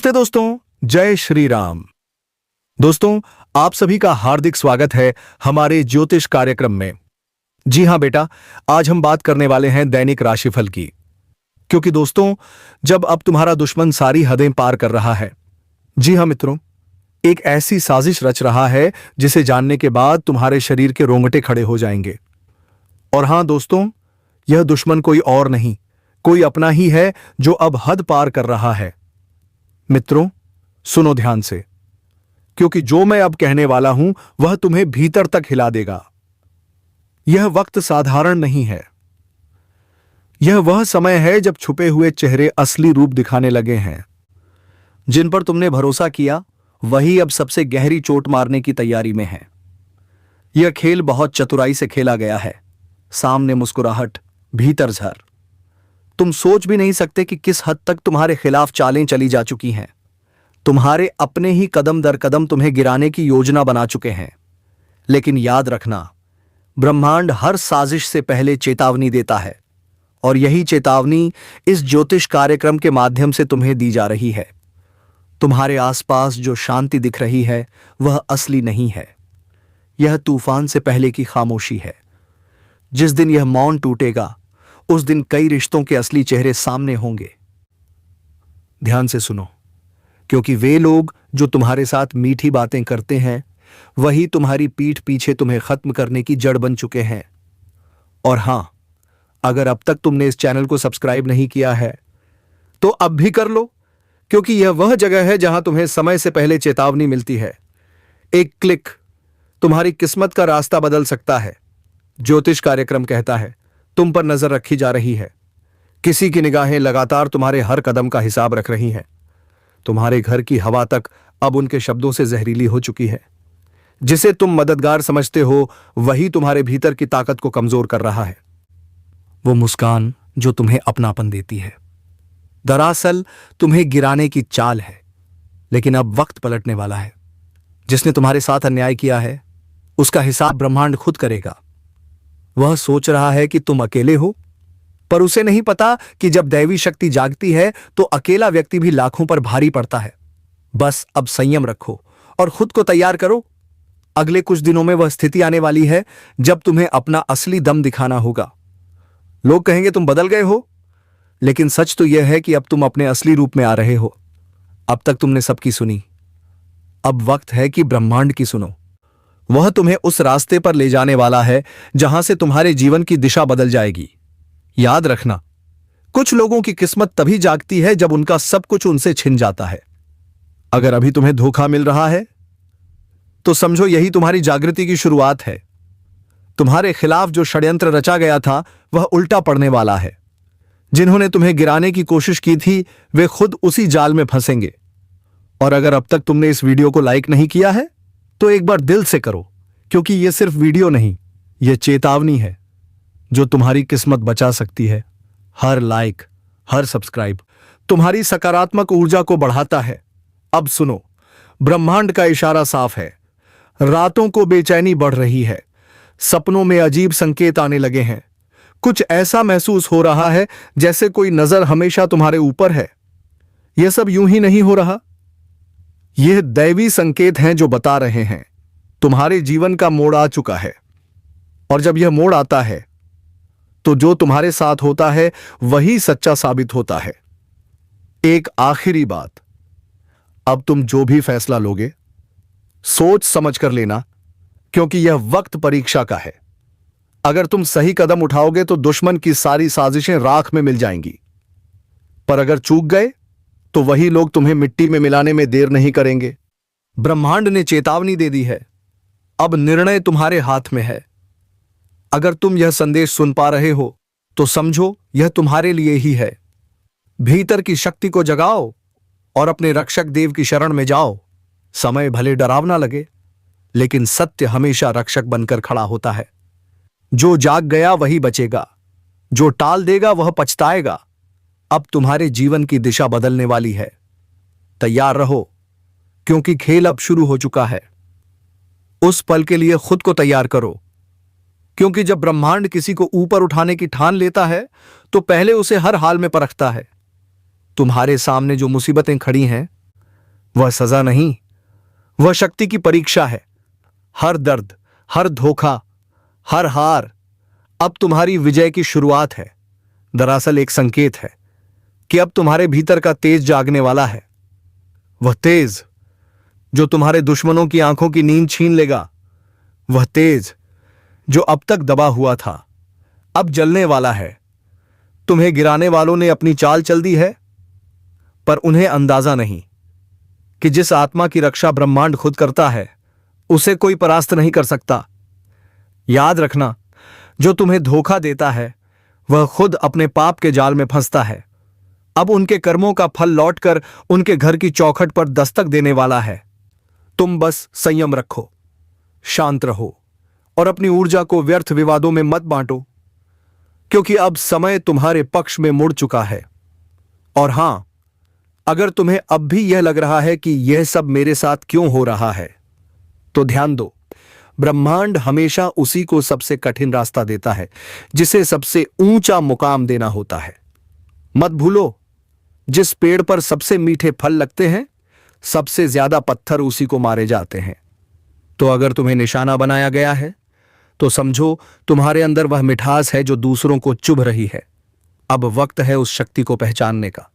नमस्ते दोस्तों, जय श्री राम। दोस्तों, आप सभी का हार्दिक स्वागत है हमारे ज्योतिष कार्यक्रम में। जी हां बेटा, आज हम बात करने वाले हैं दैनिक राशिफल की। क्योंकि दोस्तों, जब अब तुम्हारा दुश्मन सारी हदें पार कर रहा है, जी हां मित्रों, एक ऐसी साजिश रच रहा है जिसे जानने के बाद तुम्हारे शरीर के रोंगटे खड़े हो जाएंगे। और हां दोस्तों, यह दुश्मन कोई और नहीं, कोई अपना ही है जो अब हद पार कर रहा है। मित्रों, सुनो ध्यान से, क्योंकि जो मैं अब कहने वाला हूं वह तुम्हें भीतर तक हिला देगा। यह वक्त साधारण नहीं है। यह वह समय है जब छुपे हुए चेहरे असली रूप दिखाने लगे हैं। जिन पर तुमने भरोसा किया वही अब सबसे गहरी चोट मारने की तैयारी में है। यह खेल बहुत चतुराई से खेला गया है। सामने मुस्कुराहट, भीतर झर। तुम सोच भी नहीं सकते कि किस हद तक तुम्हारे खिलाफ चालें चली जा चुकी हैं। तुम्हारे अपने ही कदम दर कदम तुम्हें गिराने की योजना बना चुके हैं। लेकिन याद रखना, ब्रह्मांड हर साजिश से पहले चेतावनी देता है, और यही चेतावनी इस ज्योतिष कार्यक्रम के माध्यम से तुम्हें दी जा रही है। तुम्हारे आसपास जो शांति दिख रही है वह असली नहीं है। यह तूफान से पहले की खामोशी है। जिस दिन यह मौन टूटेगा उस दिन कई रिश्तों के असली चेहरे सामने होंगे। ध्यान से सुनो, क्योंकि वे लोग जो तुम्हारे साथ मीठी बातें करते हैं वही तुम्हारी पीठ पीछे तुम्हें खत्म करने की जड़ बन चुके हैं। और हां, अगर अब तक तुमने इस चैनल को सब्सक्राइब नहीं किया है तो अब भी कर लो, क्योंकि यह वह जगह है जहां तुम्हें समय से पहले चेतावनी मिलती है। एक क्लिक तुम्हारी किस्मत का रास्ता बदल सकता है। ज्योतिष कार्यक्रम कहता है तुम पर नजर रखी जा रही है। किसी की निगाहें लगातार तुम्हारे हर कदम का हिसाब रख रही हैं। तुम्हारे घर की हवा तक अब उनके शब्दों से जहरीली हो चुकी है। जिसे तुम मददगार समझते हो वही तुम्हारे भीतर की ताकत को कमजोर कर रहा है। वो मुस्कान जो तुम्हें अपनापन देती है, दरअसल तुम्हें गिराने की चाल है। लेकिन अब वक्त पलटने वाला है। जिसने तुम्हारे साथ अन्याय किया है उसका हिसाब ब्रह्मांड खुद करेगा। वह सोच रहा है कि तुम अकेले हो, पर उसे नहीं पता कि जब दैवी शक्ति जागती है तो अकेला व्यक्ति भी लाखों पर भारी पड़ता है। बस अब संयम रखो और खुद को तैयार करो। अगले कुछ दिनों में वह स्थिति आने वाली है जब तुम्हें अपना असली दम दिखाना होगा। लोग कहेंगे तुम बदल गए हो, लेकिन सच तो यह है कि अब तुम अपने असली रूप में आ रहे हो। अब तक तुमने सबकी सुनी, अब वक्त है कि ब्रह्मांड की सुनो। वह तुम्हें उस रास्ते पर ले जाने वाला है जहां से तुम्हारे जीवन की दिशा बदल जाएगी। याद रखना, कुछ लोगों की किस्मत तभी जागती है जब उनका सब कुछ उनसे छिन जाता है। अगर अभी तुम्हें धोखा मिल रहा है तो समझो यही तुम्हारी जागृति की शुरुआत है। तुम्हारे खिलाफ जो षड्यंत्र रचा गया था वह उल्टा पड़ने वाला है। जिन्होंने तुम्हें गिराने की कोशिश की थी वे खुद उसी जाल में फंसेंगे। और अगर अब तक तुमने इस वीडियो को लाइक नहीं किया है तो एक बार दिल से करो, क्योंकि यह सिर्फ वीडियो नहीं, यह चेतावनी है जो तुम्हारी किस्मत बचा सकती है। हर लाइक, हर सब्सक्राइब तुम्हारी सकारात्मक ऊर्जा को बढ़ाता है। अब सुनो, ब्रह्मांड का इशारा साफ है। रातों को बेचैनी बढ़ रही है। सपनों में अजीब संकेत आने लगे हैं। कुछ ऐसा महसूस हो रहा है जैसे कोई नजर हमेशा तुम्हारे ऊपर है। यह सब यूं ही नहीं हो रहा। यह दैवी संकेत हैं जो बता रहे हैं तुम्हारे जीवन का मोड़ आ चुका है। और जब यह मोड़ आता है तो जो तुम्हारे साथ होता है वही सच्चा साबित होता है। एक आखिरी बात, अब तुम जो भी फैसला लोगे सोच समझ कर लेना, क्योंकि यह वक्त परीक्षा का है। अगर तुम सही कदम उठाओगे तो दुश्मन की सारी साजिशें राख में मिल जाएंगी, पर अगर चूक गए तो वही लोग तुम्हें मिट्टी में मिलाने में देर नहीं करेंगे। ब्रह्मांड ने चेतावनी दे दी है। अब निर्णय तुम्हारे हाथ में है। अगर तुम यह संदेश सुन पा रहे हो तो समझो यह तुम्हारे लिए ही है। भीतर की शक्ति को जगाओ और अपने रक्षक देव की शरण में जाओ। समय भले डरावना लगे, लेकिन सत्य हमेशा रक्षक बनकर खड़ा होता है। जो जाग गया वही बचेगा, जो टाल देगा वह पछताएगा। अब तुम्हारे जीवन की दिशा बदलने वाली है। तैयार रहो, क्योंकि खेल अब शुरू हो चुका है। उस पल के लिए खुद को तैयार करो, क्योंकि जब ब्रह्मांड किसी को ऊपर उठाने की ठान लेता है तो पहले उसे हर हाल में परखता है। तुम्हारे सामने जो मुसीबतें खड़ी हैं वह सजा नहीं, वह शक्ति की परीक्षा है। हर दर्द, हर धोखा, हर हार अब तुम्हारी विजय की शुरुआत है। दरअसल एक संकेत है कि अब तुम्हारे भीतर का तेज जागने वाला है। वह तेज जो तुम्हारे दुश्मनों की आंखों की नींद छीन लेगा, वह तेज जो अब तक दबा हुआ था, अब जलने वाला है। तुम्हें गिराने वालों ने अपनी चाल चल दी है, पर उन्हें अंदाजा नहीं कि जिस आत्मा की रक्षा ब्रह्मांड खुद करता है, उसे कोई परास्त नहीं कर सकता। याद रखना, जो तुम्हें धोखा देता है वह खुद अपने पाप के जाल में फंसता है। अब उनके कर्मों का फल लौटकर उनके घर की चौखट पर दस्तक देने वाला है। तुम बस संयम रखो, शांत रहो और अपनी ऊर्जा को व्यर्थ विवादों में मत बांटो, क्योंकि अब समय तुम्हारे पक्ष में मुड़ चुका है। और हां, अगर तुम्हें अब भी यह लग रहा है कि यह सब मेरे साथ क्यों हो रहा है, तो ध्यान दो, ब्रह्मांड हमेशा उसी को सबसे कठिन रास्ता देता है जिसे सबसे ऊंचा मुकाम देना होता है। मत भूलो, जिस पेड़ पर सबसे मीठे फल लगते हैं, सबसे ज्यादा पत्थर उसी को मारे जाते हैं। तो अगर तुम्हें निशाना बनाया गया है, तो समझो तुम्हारे अंदर वह मिठास है जो दूसरों को चुभ रही है। अब वक्त है उस शक्ति को पहचानने का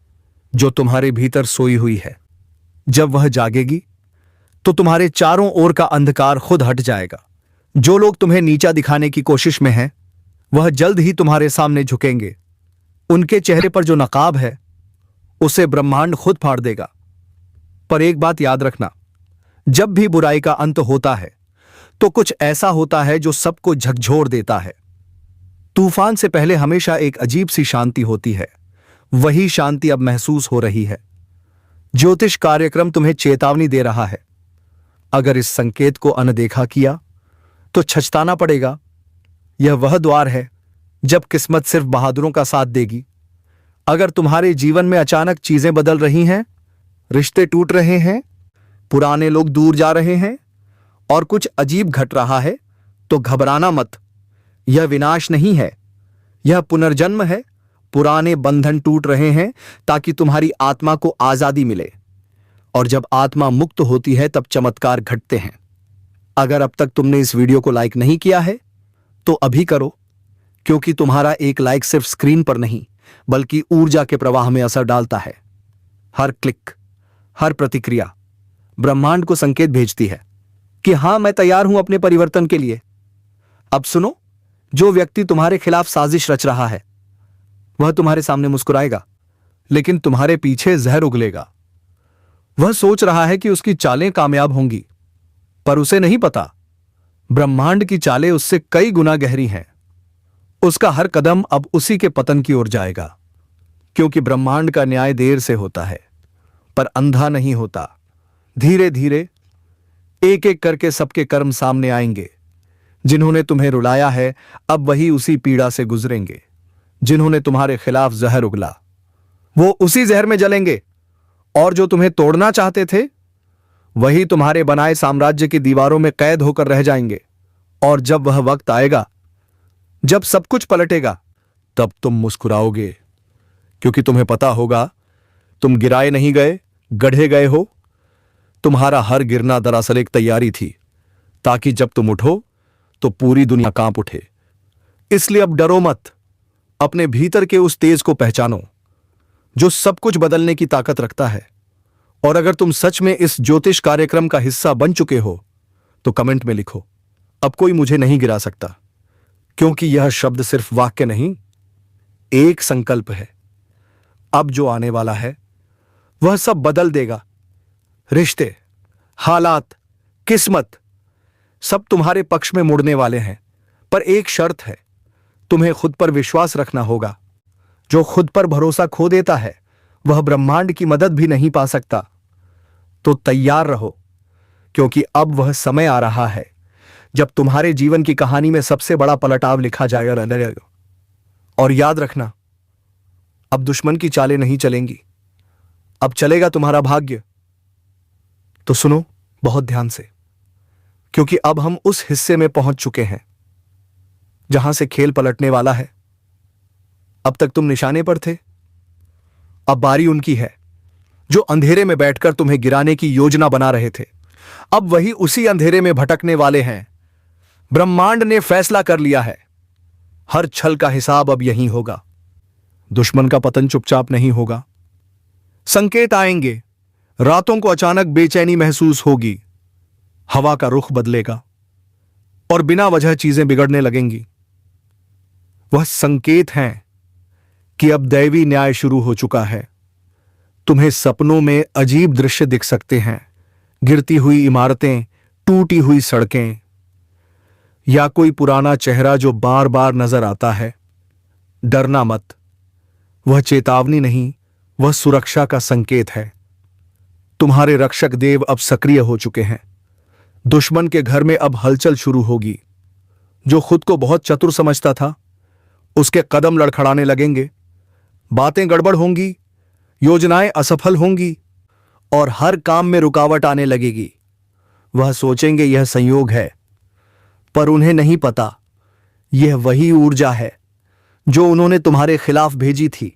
जो तुम्हारे भीतर सोई हुई है। जब वह जागेगी तो तुम्हारे चारों ओर का अंधकार खुद हट जाएगा। जो लोग तुम्हें नीचा दिखाने की कोशिश में हैं, वह जल्द ही तुम्हारे सामने झुकेंगे। उनके चेहरे पर जो नकाब है, उसे ब्रह्मांड खुद फाड़ देगा। पर एक बात याद रखना, जब भी बुराई का अंत होता है तो कुछ ऐसा होता है जो सबको झकझोर देता है। तूफान से पहले हमेशा एक अजीब सी शांति होती है। वही शांति अब महसूस हो रही है। ज्योतिष कार्यक्रम तुम्हें चेतावनी दे रहा है। अगर इस संकेत को अनदेखा किया तो छछताना पड़ेगा। यह वह द्वार है जब किस्मत सिर्फ बहादुरों का साथ देगी। अगर तुम्हारे जीवन में अचानक चीजें बदल रही हैं, रिश्ते टूट रहे हैं, पुराने लोग दूर जा रहे हैं और कुछ अजीब घट रहा है, तो घबराना मत। यह विनाश नहीं है, यह पुनर्जन्म है। पुराने बंधन टूट रहे हैं ताकि तुम्हारी आत्मा को आजादी मिले, और जब आत्मा मुक्त होती है तब चमत्कार घटते हैं। अगर अब तक तुमने इस वीडियो को लाइक नहीं किया है तो अभी करो, क्योंकि तुम्हारा एक लाइक सिर्फ स्क्रीन पर नहीं बल्कि ऊर्जा के प्रवाह में असर डालता है। हर क्लिक, हर प्रतिक्रिया ब्रह्मांड को संकेत भेजती है कि हां, मैं तैयार हूं अपने परिवर्तन के लिए। अब सुनो, जो व्यक्ति तुम्हारे खिलाफ साजिश रच रहा है वह तुम्हारे सामने मुस्कुराएगा, लेकिन तुम्हारे पीछे जहर उगलेगा। वह सोच रहा है कि उसकी चालें कामयाब होंगी, पर उसे नहीं पता ब्रह्मांड की चालें उससे कई गुना गहरी हैं। उसका हर कदम अब उसी के पतन की ओर जाएगा, क्योंकि ब्रह्मांड का न्याय देर से होता है पर अंधा नहीं होता। धीरे धीरे एक एक करके सबके कर्म सामने आएंगे। जिन्होंने तुम्हें रुलाया है अब वही उसी पीड़ा से गुजरेंगे। जिन्होंने तुम्हारे खिलाफ जहर उगला वो उसी जहर में जलेंगे, और जो तुम्हें तोड़ना चाहते थे वही तुम्हारे बनाए साम्राज्य की दीवारों में कैद होकर रह जाएंगे। और जब वह वक्त आएगा, जब सब कुछ पलटेगा, तब तुम मुस्कुराओगे, क्योंकि तुम्हें पता होगा तुम गिराए नहीं गए, गढ़े गए हो। तुम्हारा हर गिरना दरअसल एक तैयारी थी, ताकि जब तुम उठो तो पूरी दुनिया कांप उठे। इसलिए अब डरो मत। अपने भीतर के उस तेज को पहचानो जो सब कुछ बदलने की ताकत रखता है। और अगर तुम सच में इस ज्योतिष कार्यक्रम का हिस्सा बन चुके हो तो कमेंट में लिखो, अब कोई मुझे नहीं गिरा सकता, क्योंकि यह शब्द सिर्फ वाक्य नहीं, एक संकल्प है। अब जो आने वाला है वह सब बदल देगा। रिश्ते, हालात, किस्मत सब तुम्हारे पक्ष में मुड़ने वाले हैं। पर एक शर्त है, तुम्हें खुद पर विश्वास रखना होगा। जो खुद पर भरोसा खो देता है वह ब्रह्मांड की मदद भी नहीं पा सकता। तो तैयार रहो, क्योंकि अब वह समय आ रहा है जब तुम्हारे जीवन की कहानी में सबसे बड़ा पलटाव लिखा जाएगा। और याद रखना, अब दुश्मन की चालें नहीं चलेंगी, अब चलेगा तुम्हारा भाग्य। तो सुनो बहुत ध्यान से, क्योंकि अब हम उस हिस्से में पहुंच चुके हैं जहां से खेल पलटने वाला है। अब तक तुम निशाने पर थे, अब बारी उनकी है जो अंधेरे में बैठकर तुम्हें गिराने की योजना बना रहे थे, अब वही उसी अंधेरे में भटकने वाले हैं। ब्रह्मांड ने फैसला कर लिया है, हर छल का हिसाब अब यहीं होगा। दुश्मन का पतन चुपचाप नहीं होगा। संकेत आएंगे, रातों को अचानक बेचैनी महसूस होगी, हवा का रुख बदलेगा और बिना वजह चीजें बिगड़ने लगेंगी। वह संकेत हैं कि अब दैवी न्याय शुरू हो चुका है। तुम्हें सपनों में अजीब दृश्य दिख सकते हैं, गिरती हुई इमारतें, टूटी हुई सड़कें, या कोई पुराना चेहरा जो बार बार नजर आता है। डरना मत, वह चेतावनी नहीं, वह सुरक्षा का संकेत है। तुम्हारे रक्षक देव अब सक्रिय हो चुके हैं। दुश्मन के घर में अब हलचल शुरू होगी। जो खुद को बहुत चतुर समझता था, उसके कदम लड़खड़ाने लगेंगे। बातें गड़बड़ होंगी, योजनाएं असफल होंगी और हर काम में रुकावट आने लगेगी। वह सोचेंगे यह संयोग है, पर उन्हें नहीं पता यह वही ऊर्जा है जो उन्होंने तुम्हारे खिलाफ भेजी थी,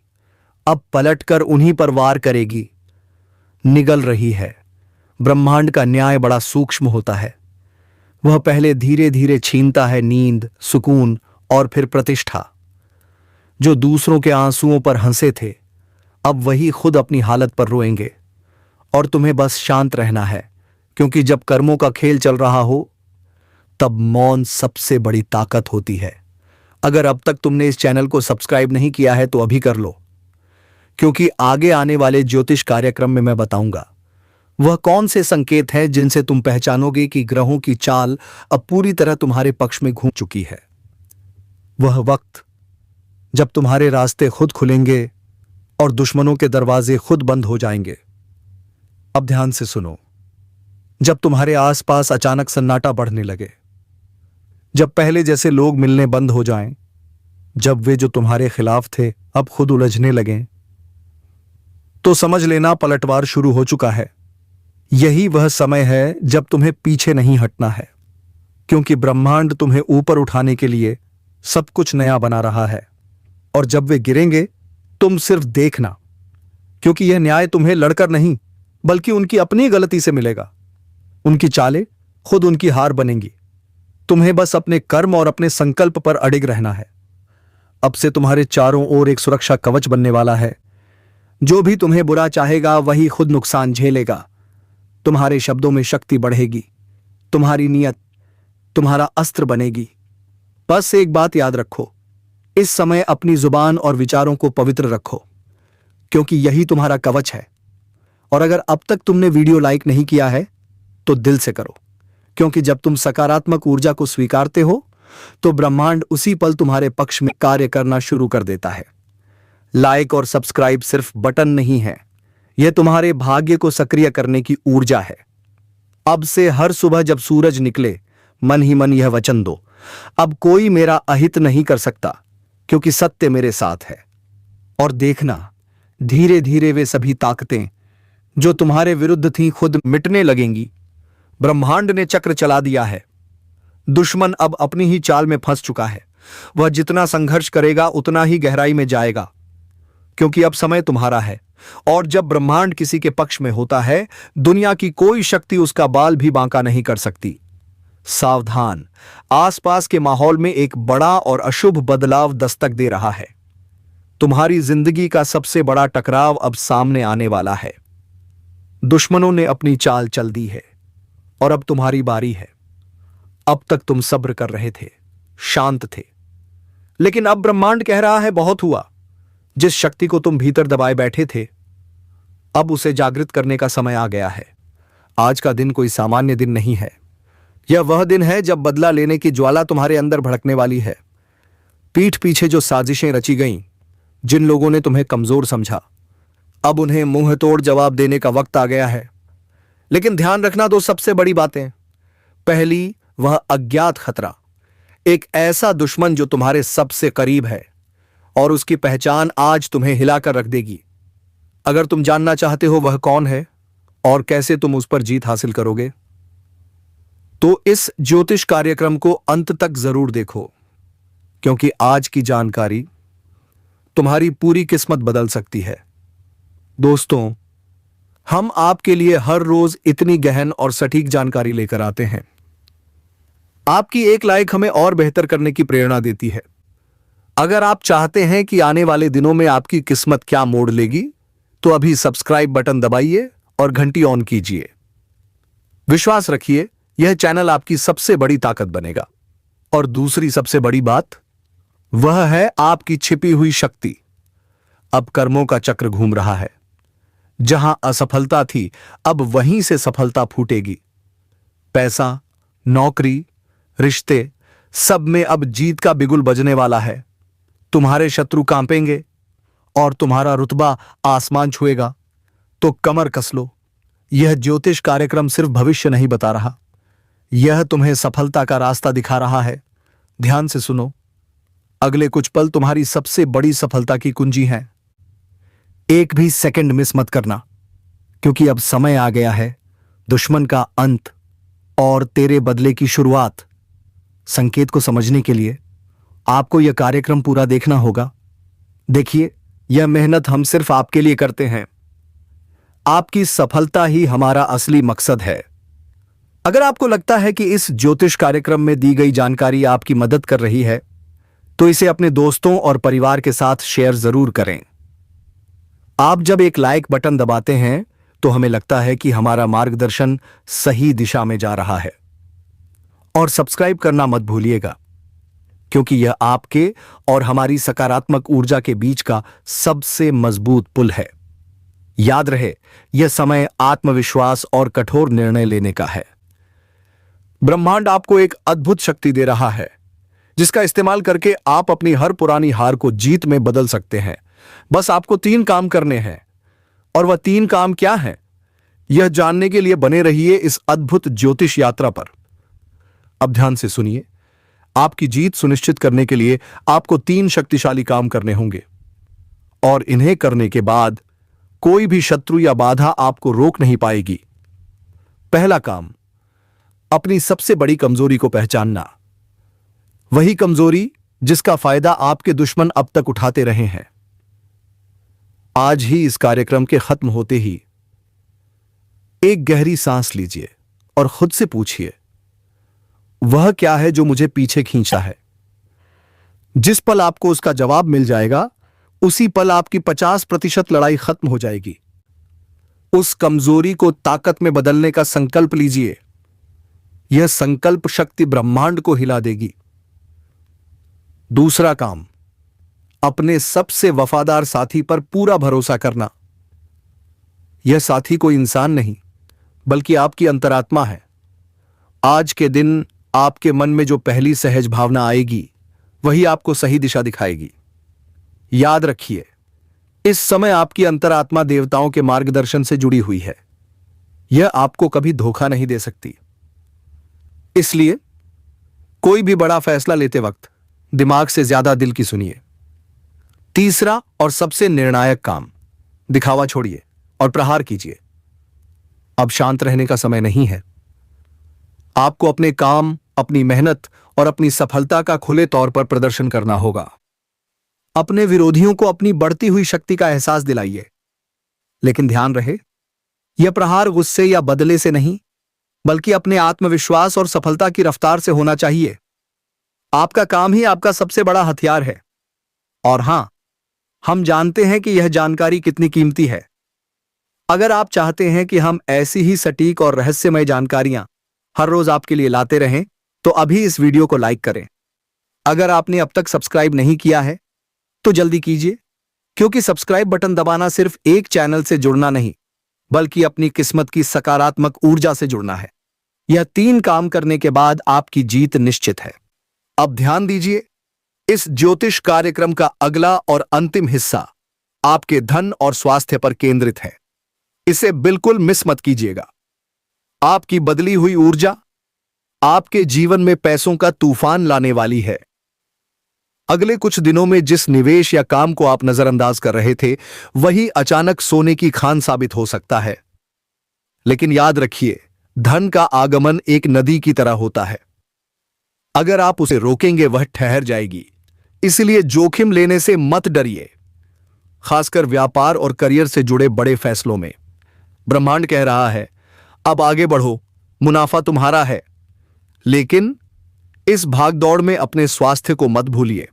अब पलटकर उन्हीं पर वार करेगी। निगल रही है। ब्रह्मांड का न्याय बड़ा सूक्ष्म होता है। वह पहले धीरे धीरे छीनता है नींद, सुकून और फिर प्रतिष्ठा। जो दूसरों के आंसुओं पर हंसे थे, अब वही खुद अपनी हालत पर रोएंगे। और तुम्हें बस शांत रहना है, क्योंकि जब कर्मों का खेल चल रहा हो तब मौन सबसे बड़ी ताकत होती है। अगर अब तक तुमने इस चैनल को सब्सक्राइब नहीं किया है तो अभी कर लो, क्योंकि आगे आने वाले ज्योतिष कार्यक्रम में मैं बताऊंगा वह कौन से संकेत हैं जिनसे तुम पहचानोगे कि ग्रहों की चाल अब पूरी तरह तुम्हारे पक्ष में घूम चुकी है। वह वक्त जब तुम्हारे रास्ते खुद खुलेंगे और दुश्मनों के दरवाजे खुद बंद हो जाएंगे। अब ध्यान से सुनो। जब तुम्हारे आसपास अचानक सन्नाटा बढ़ने लगे, जब पहले जैसे लोग मिलने बंद हो जाएं, जब वे जो तुम्हारे खिलाफ थे अब खुद उलझने लगें, तो समझ लेना पलटवार शुरू हो चुका है। यही वह समय है जब तुम्हें पीछे नहीं हटना है, क्योंकि ब्रह्मांड तुम्हें ऊपर उठाने के लिए सब कुछ नया बना रहा है। और जब वे गिरेंगे तुम सिर्फ देखना, क्योंकि यह न्याय तुम्हें लड़कर नहीं बल्कि उनकी अपनी गलती से मिलेगा। उनकी चालें खुद उनकी हार बनेंगी। तुम्हें बस अपने कर्म और अपने संकल्प पर अडिग रहना है। अब से तुम्हारे चारों ओर एक सुरक्षा कवच बनने वाला है। जो भी तुम्हें बुरा चाहेगा वही खुद नुकसान झेलेगा। तुम्हारे शब्दों में शक्ति बढ़ेगी, तुम्हारी नीयत तुम्हारा अस्त्र बनेगी। बस एक बात याद रखो, इस समय अपनी जुबान और विचारों को पवित्र रखो, क्योंकि यही तुम्हारा कवच है। और अगर अब तक तुमने वीडियो लाइक नहीं किया है तो दिल से करो, क्योंकि जब तुम सकारात्मक ऊर्जा को स्वीकारते हो तो ब्रह्मांड उसी पल तुम्हारे पक्ष में कार्य करना शुरू कर देता है। लाइक और सब्सक्राइब सिर्फ बटन नहीं है, यह तुम्हारे भाग्य को सक्रिय करने की ऊर्जा है। अब से हर सुबह जब सूरज निकले, मन ही मन यह वचन दो, अब कोई मेरा अहित नहीं कर सकता, क्योंकि सत्य मेरे साथ है। और देखना, धीरे धीरे वे सभी ताकतें जो तुम्हारे विरुद्ध थीं खुद मिटने लगेंगी। ब्रह्मांड ने चक्र चला दिया है। दुश्मन अब अपनी ही चाल में फंस चुका है। वह जितना संघर्ष करेगा उतना ही गहराई में जाएगा, क्योंकि अब समय तुम्हारा है। और जब ब्रह्मांड किसी के पक्ष में होता है, दुनिया की कोई शक्ति उसका बाल भी बांका नहीं कर सकती। सावधान, आसपास के माहौल में एक बड़ा और अशुभ बदलाव दस्तक दे रहा है। तुम्हारी जिंदगी का सबसे बड़ा टकराव अब सामने आने वाला है। दुश्मनों ने अपनी चाल चल दी है और अब तुम्हारी बारी है। अब तक तुम सब्र कर रहे थे, शांत थे, लेकिन अब ब्रह्मांड कह रहा है बहुत हुआ। जिस शक्ति को तुम भीतर दबाए बैठे थे, अब उसे जागृत करने का समय आ गया है। आज का दिन कोई सामान्य दिन नहीं है। यह वह दिन है जब बदला लेने की ज्वाला तुम्हारे अंदर भड़कने वाली है। पीठ पीछे जो साजिशें रची गईं, जिन लोगों ने तुम्हें कमजोर समझा, अब उन्हें मुंह तोड़ जवाब देने का वक्त आ गया है। लेकिन ध्यान रखना दो सबसे बड़ी बातें। पहली, वह अज्ञात खतरा, एक ऐसा दुश्मन जो तुम्हारे सबसे करीब है और उसकी पहचान आज तुम्हें हिलाकर रख देगी। अगर तुम जानना चाहते हो वह कौन है और कैसे तुम उस पर जीत हासिल करोगे, तो इस ज्योतिष कार्यक्रम को अंत तक जरूर देखो, क्योंकि आज की जानकारी तुम्हारी पूरी किस्मत बदल सकती है। दोस्तों, हम आपके लिए हर रोज इतनी गहन और सटीक जानकारी लेकर आते हैं। आपकी एक लाइक हमें और बेहतर करने की प्रेरणा देती है। अगर आप चाहते हैं कि आने वाले दिनों में आपकी किस्मत क्या मोड़ लेगी, तो अभी सब्सक्राइब बटन दबाइए और घंटी ऑन कीजिए। विश्वास रखिए, यह चैनल आपकी सबसे बड़ी ताकत बनेगा। और दूसरी सबसे बड़ी बात, वह है आपकी छिपी हुई शक्ति। अब कर्मों का चक्र घूम रहा है। जहां असफलता थी, अब वहीं से सफलता फूटेगी। पैसा, नौकरी, रिश्ते, सब में अब जीत का बिगुल बजने वाला है। तुम्हारे शत्रु कांपेंगे और तुम्हारा रुतबा आसमान छुएगा। तो कमर कस लो। यह ज्योतिष कार्यक्रम सिर्फ भविष्य नहीं बता रहा, यह तुम्हें सफलता का रास्ता दिखा रहा है। ध्यान से सुनो, अगले कुछ पल तुम्हारी सबसे बड़ी सफलता की कुंजी हैं। एक भी सेकंड मिस मत करना, क्योंकि अब समय आ गया है दुश्मन का अंत और तेरे बदले की शुरुआत। संकेत को समझने के लिए आपको यह कार्यक्रम पूरा देखना होगा। देखिए, यह मेहनत हम सिर्फ आपके लिए करते हैं। आपकी सफलता ही हमारा असली मकसद है। अगर आपको लगता है कि इस ज्योतिष कार्यक्रम में दी गई जानकारी आपकी मदद कर रही है, तो इसे अपने दोस्तों और परिवार के साथ शेयर जरूर करें। आप जब एक लाइक बटन दबाते हैं, तो हमें लगता है कि हमारा मार्गदर्शन सही दिशा में जा रहा है। और सब्सक्राइब करना मत भूलिएगा, क्योंकि यह आपके और हमारी सकारात्मक ऊर्जा के बीच का सबसे मजबूत पुल है। याद रहे, यह समय आत्मविश्वास और कठोर निर्णय लेने का है। ब्रह्मांड आपको एक अद्भुत शक्ति दे रहा है, जिसका इस्तेमाल करके आप अपनी हर पुरानी हार को जीत में बदल सकते हैं। बस आपको 3 काम करने हैं। और वह 3 काम क्या हैं, यह जानने के लिए बने रहिए इस अद्भुत ज्योतिष यात्रा पर। अब ध्यान से सुनिए। आपकी जीत सुनिश्चित करने के लिए आपको 3 शक्तिशाली काम करने होंगे, और इन्हें करने के बाद कोई भी शत्रु या बाधा आपको रोक नहीं पाएगी। पहला काम, अपनी सबसे बड़ी कमजोरी को पहचानना। वही कमजोरी जिसका फायदा आपके दुश्मन अब तक उठाते रहे हैं। आज ही इस कार्यक्रम के खत्म होते ही एक गहरी सांस लीजिए और खुद से पूछिए, वह क्या है जो मुझे पीछे खींचता है। जिस पल आपको उसका जवाब मिल जाएगा, उसी पल आपकी 50% लड़ाई खत्म हो जाएगी। उस कमजोरी को ताकत में बदलने का संकल्प लीजिए। यह संकल्प शक्ति ब्रह्मांड को हिला देगी। दूसरा काम, अपने सबसे वफादार साथी पर पूरा भरोसा करना। यह साथी कोई इंसान नहीं, बल्कि आपकी अंतरात्मा है। आज के दिन आपके मन में जो पहली सहज भावना आएगी, वही आपको सही दिशा दिखाएगी। याद रखिए, इस समय आपकी अंतरात्मा देवताओं के मार्गदर्शन से जुड़ी हुई है। यह आपको कभी धोखा नहीं दे सकती। इसलिए कोई भी बड़ा फैसला लेते वक्त दिमाग से ज्यादा दिल की सुनिए। तीसरा और सबसे निर्णायक काम, दिखावा छोड़िए और प्रहार कीजिए। अब शांत रहने का समय नहीं है। आपको अपने काम, अपनी मेहनत और अपनी सफलता का खुले तौर पर प्रदर्शन करना होगा। अपने विरोधियों को अपनी बढ़ती हुई शक्ति का एहसास दिलाइए। लेकिन ध्यान रहे, यह प्रहार गुस्से या बदले से नहीं, बल्कि अपने आत्मविश्वास और सफलता की रफ्तार से होना चाहिए। आपका काम ही आपका सबसे बड़ा हथियार है। और हां, हम जानते हैं कि यह जानकारी कितनी कीमती है। अगर आप चाहते हैं कि हम ऐसी ही सटीक और रहस्यमय जानकारियां हर रोज आपके लिए लाते रहें, तो अभी इस वीडियो को लाइक करें। अगर आपने अब तक सब्सक्राइब नहीं किया है, तो जल्दी कीजिए, क्योंकि सब्सक्राइब बटन दबाना सिर्फ एक चैनल से जुड़ना नहीं, बल्कि अपनी किस्मत की सकारात्मक ऊर्जा से जुड़ना है। यह 3 काम करने के बाद आपकी जीत निश्चित है। अब ध्यान दीजिए, इस ज्योतिष कार्यक्रम का अगला और अंतिम हिस्सा आपके धन और स्वास्थ्य पर केंद्रित है। इसे बिल्कुल मिस मत कीजिएगा। आपकी बदली हुई ऊर्जा आपके जीवन में पैसों का तूफान लाने वाली है। अगले कुछ दिनों में जिस निवेश या काम को आप नजरअंदाज कर रहे थे, वही अचानक सोने की खान साबित हो सकता है। लेकिन याद रखिए, धन का आगमन एक नदी की तरह होता है। अगर आप उसे रोकेंगे, वह ठहर जाएगी। इसलिए जोखिम लेने से मत डरिए, खासकर व्यापार और करियर से जुड़े बड़े फैसलों में। ब्रह्मांड कह रहा है, अब आगे बढ़ो, मुनाफा तुम्हारा है। लेकिन इस भागदौड़ में अपने स्वास्थ्य को मत भूलिए,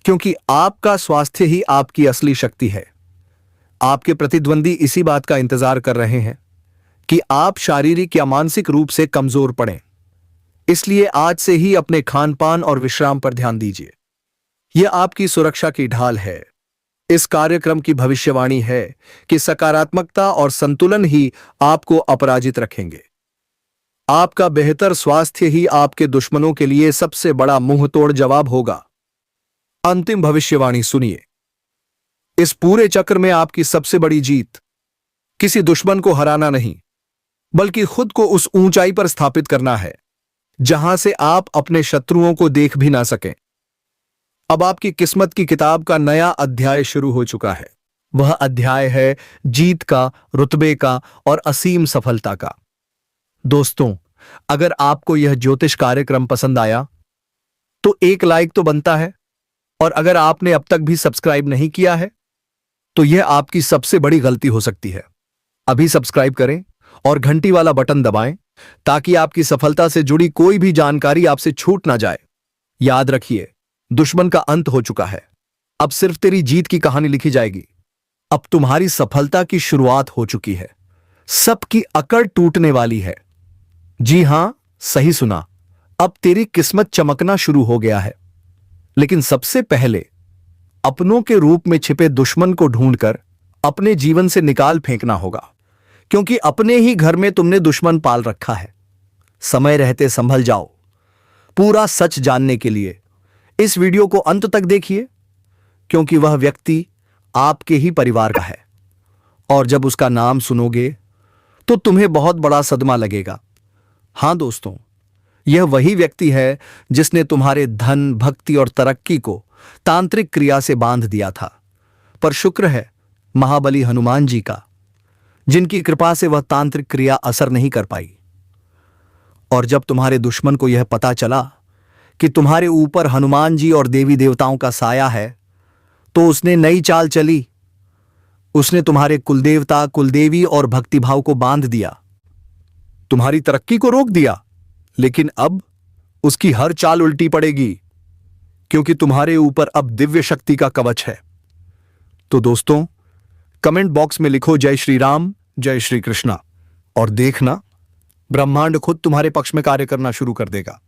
क्योंकि आपका स्वास्थ्य ही आपकी असली शक्ति है। आपके प्रतिद्वंदी इसी बात का इंतजार कर रहे हैं कि आप शारीरिक या मानसिक रूप से कमजोर पड़ें। इसलिए आज से ही अपने खान पान और विश्राम पर ध्यान दीजिए। यह आपकी सुरक्षा की ढाल है। इस कार्यक्रम की भविष्यवाणी है कि सकारात्मकता और संतुलन ही आपको अपराजित रखेंगे। आपका बेहतर स्वास्थ्य ही आपके दुश्मनों के लिए सबसे बड़ा मुंहतोड़ जवाब होगा। अंतिम भविष्यवाणी सुनिए। इस पूरे चक्र में आपकी सबसे बड़ी जीत किसी दुश्मन को हराना नहीं, बल्कि खुद को उस ऊंचाई पर स्थापित करना है जहां से आप अपने शत्रुओं को देख भी ना सकें। अब आपकी किस्मत की किताब का नया अध्याय शुरू हो चुका है। वह अध्याय है जीत का, रुतबे का और असीम सफलता का। दोस्तों, अगर आपको यह ज्योतिष कार्यक्रम पसंद आया तो एक लाइक तो बनता है, और अगर आपने अब तक भी सब्सक्राइब नहीं किया है तो यह आपकी सबसे बड़ी गलती हो सकती है। अभी सब्सक्राइब करें और घंटी वाला बटन दबाएं ताकि आपकी सफलता से जुड़ी कोई भी जानकारी आपसे छूट ना जाए। याद रखिए, दुश्मन का अंत हो चुका है। अब सिर्फ तेरी जीत की कहानी लिखी जाएगी। अब तुम्हारी सफलता की शुरुआत हो चुकी है। सबकी अकड़ टूटने वाली है। जी हां, सही सुना। अब तेरी किस्मत चमकना शुरू हो गया है। लेकिन सबसे पहले अपनों के रूप में छिपे दुश्मन को ढूंढकर अपने जीवन से निकाल फेंकना होगा, क्योंकि अपने ही घर में तुमने दुश्मन पाल रखा है। समय रहते संभल जाओ। पूरा सच जानने के लिए इस वीडियो को अंत तक देखिए, क्योंकि वह व्यक्ति आपके ही परिवार का है, और जब उसका नाम सुनोगे तो तुम्हें बहुत बड़ा सदमा लगेगा। हां दोस्तों, यह वही व्यक्ति है जिसने तुम्हारे धन, भक्ति और तरक्की को तांत्रिक क्रिया से बांध दिया था। पर शुक्र है महाबली हनुमान जी का, जिनकी कृपा से वह तांत्रिक क्रिया असर नहीं कर पाई। और जब तुम्हारे दुश्मन को यह पता चला कि तुम्हारे ऊपर हनुमान जी और देवी देवताओं का साया है, तो उसने नई चाल चली। उसने तुम्हारे कुलदेवता, कुलदेवी और भक्तिभाव को बांध दिया, तुम्हारी तरक्की को रोक दिया। लेकिन अब उसकी हर चाल उल्टी पड़ेगी, क्योंकि तुम्हारे ऊपर अब दिव्य शक्ति का कवच है। तो दोस्तों, कमेंट बॉक्स में लिखो जय श्री राम, जय श्री कृष्णा, और देखना ब्रह्मांड खुद तुम्हारे पक्ष में कार्य करना शुरू कर देगा।